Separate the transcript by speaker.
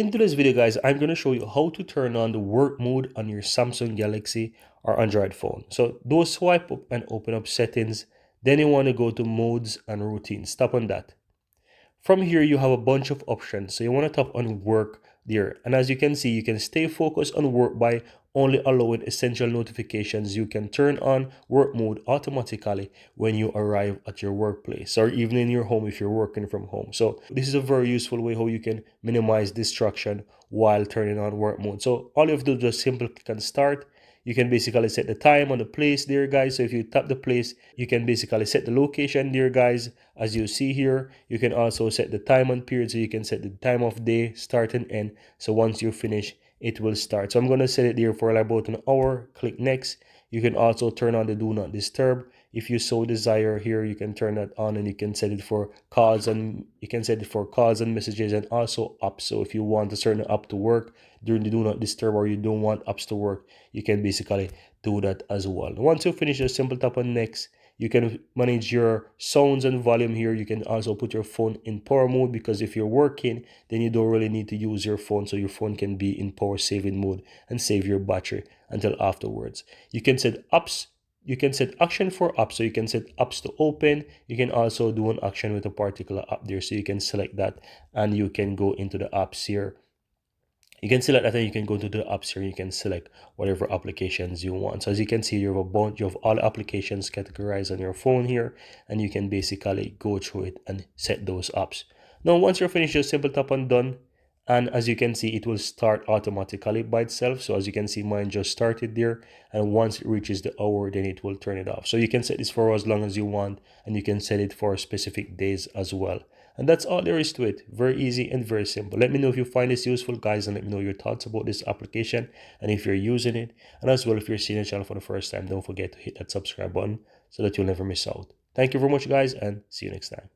Speaker 1: In today's video, guys, I'm going to show you how to turn on the work mode on your Samsung Galaxy or Android phone. So do a swipe up and open up settings. Then you want to go to modes and routines. Tap on that. From here, you have a bunch of options. So you want to tap on work there. And as you can see, you can stay focused on work by only allowing essential notifications. You can turn on work mode automatically when you arrive at your workplace or even in your home if you're working from home. So this is a very useful way how you can minimize distraction while turning on work mode. So all you have to do is just simply click on start. You can basically set the time on the place there, guys. So if you tap the place, you can basically set the location there, guys. As you see here, you can also set the time and period. So you can set the time of day, start and end. So once you finish, it will start. So I'm going to set it there for like about an hour. Click next. You can also turn on the do not disturb. If you so desire here, you can turn that on and you can set it for calls and messages and also apps. So if you want a certain app to work during the do not disturb or you don't want apps to work, you can basically do that as well. Once you finish, just simple tap on next. You can manage your sounds and volume here. You can also put your phone in power mode because if you're working, then you don't really need to use your phone. So your phone can be in power saving mode and save your battery until afterwards. You can set apps. You can set action for apps. So you can set apps to open. You can also do an action with a particular app there. So you can select that and you can go into the apps here. You can select that and you can go to the apps here. You can select whatever applications you want. So as you can see, you have a bunch of all applications categorized on your phone here, and you can basically go through it and set those apps. Now, once you're finished, just simple tap on done. And as you can see, it will start automatically by itself. So as you can see, mine just started there. And once it reaches the hour, then it will turn it off. So you can set this for as long as you want, and you can set it for specific days as well. And that's all there is to it. Very easy and very simple. Let me know if you find this useful, guys, and let me know your thoughts about this application and if you're using it. And as well, if you're seeing the channel for the first time, don't forget to hit that subscribe button so that you'll never miss out. Thank you very much, guys, and see you next time.